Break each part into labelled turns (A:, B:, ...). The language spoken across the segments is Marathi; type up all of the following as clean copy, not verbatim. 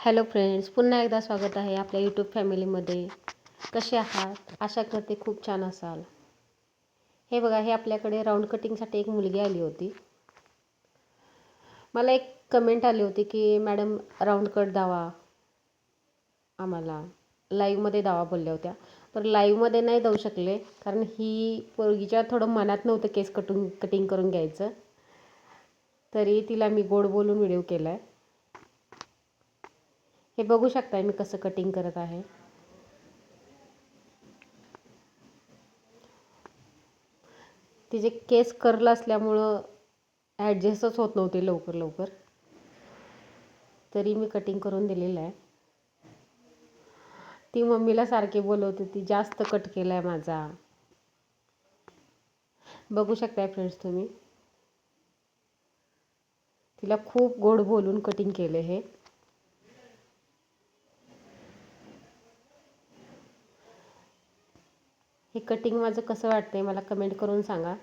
A: हॅलो फ्रेंड्स, पुन्हा एकदा स्वागत आहे आपल्या यूट्यूब फॅमिलीमध्ये. कसे आहात? आशा करते खूप छान असाल. हे बघा, हे आपल्याकडे राऊंड कटिंगसाठी एक मुलगी आली होती. मला एक कमेंट आली होती की मॅडम राऊंड कट दावा आम्हाला, लाईव्हमध्ये दावा बोलल्या होत्या. तर लाईव्हमध्ये नाही देऊ शकले कारण ही पोरगीच्या थोडं मनात नव्हतं केस कटिंग करून घ्यायचं. तरी तिला मी गोड बोलून व्हिडिओ केला आहे. हे बघू शकताय मी कसं कटिंग करत आहे. तिचे केस कर्ल असल्यामुळं ॲडजस्टच होत नव्हते लवकर. तरी मी कटिंग करून दिलेलं आहे. ती मम्मीला सारखी बोलवत होती, जास्त कट केला आहे माझा. बघू शकताय फ्रेंड्स तुम्ही. तिला खूप गोड बोलून कटिंग केले हे. हे कटिंग माझं कसं वाटतंय मला कमेंट करून सांगा.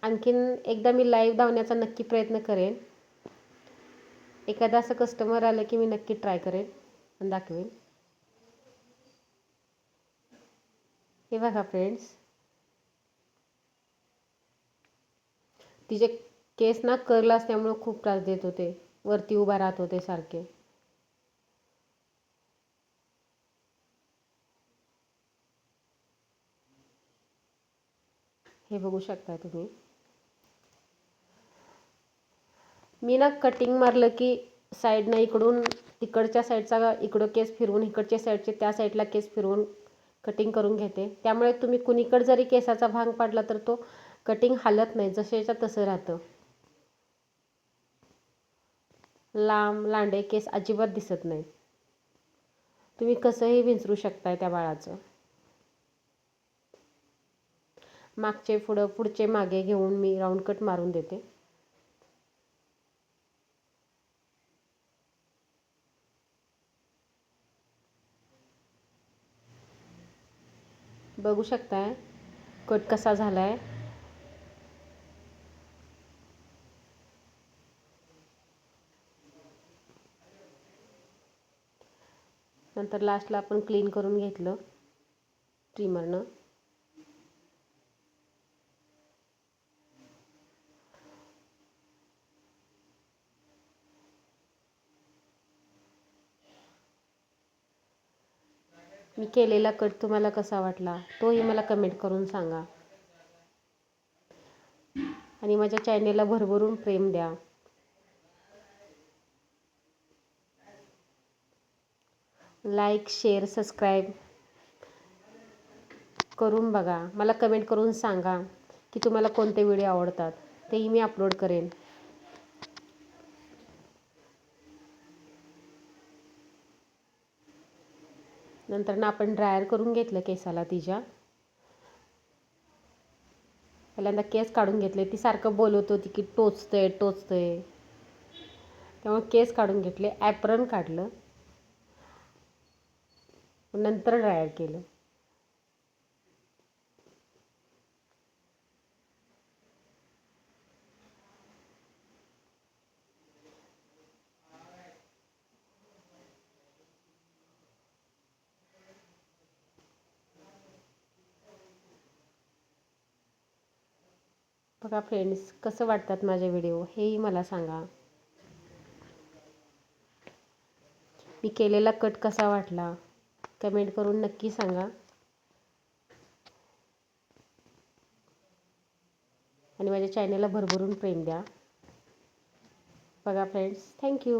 A: आणखीन एकदा मी लाईव्ह धावण्याचा नक्की प्रयत्न करेन. एखादा असं कस्टमर आलं की मी नक्की ट्राय करेन आणि दाखवेन. हे बघा फ्रेंड्स, तिचे केस ना कर्ल असल्यामुळे खूप त्रास देत होते, वरती उभा राहत होते सारखे. हे बघू शकता तुम्ही. मी ना कटिंग मारलं की साईडनं इकडून तिकडच्या साईडचा इकडं केस फिरवून, इकडच्या साईडचे त्या साईडला केस फिरवून कटिंग करून घेते. त्यामुळे तुम्ही कुणीकडे जरी केसाचा भांग पाडला तर तो कटिंग हालत नाही, जसेच्या तसं राहतं. लांब लांडे केस अजिबात दिसत नाही. तुम्ही कसंही विंचरू शकताय त्या बाळाचं. मागचे पुढं, पुढचे मागे घेऊन मी राऊंड कट मारून देते. बघू शकताय कट कसा झालाय. नंतर लास्टला आपण क्लीन करून घेतलं ट्रिमरनं. मी केलेला कट तुम्हाला कसा वाटला तोही मला कमेंट करून सांगा. आणि माझ्या चॅनेलला भरभरून प्रेम द्या. लाईक, शेअर, सबस्क्राईब करून बघा. मला कमेंट करून सांगा की तुम्हाला कोणते व्हिडिओ आवडतात, तेही मी अपलोड करेन. नंतर ना आपण ड्रायर करून घेतलं केसाला तिच्या. पहिल्यांदा केस काढून घेतले. ती सारखं बोलत होती की टोचतंय. त्यामुळे केस काढून घेतले, ॲप्रन काढलं, नंतर ड्रायर केलं. बघा फ्रेंड्स, कसं वाटतात माझे व्हिडिओ हेही मला सांगा. मी केलेला कट कसा वाटला कमेंट करून नक्की सांगा. आणि माझ्या चॅनेलला भरभरून प्रेम द्या. बघा फ्रेंड्स, थँक्यू.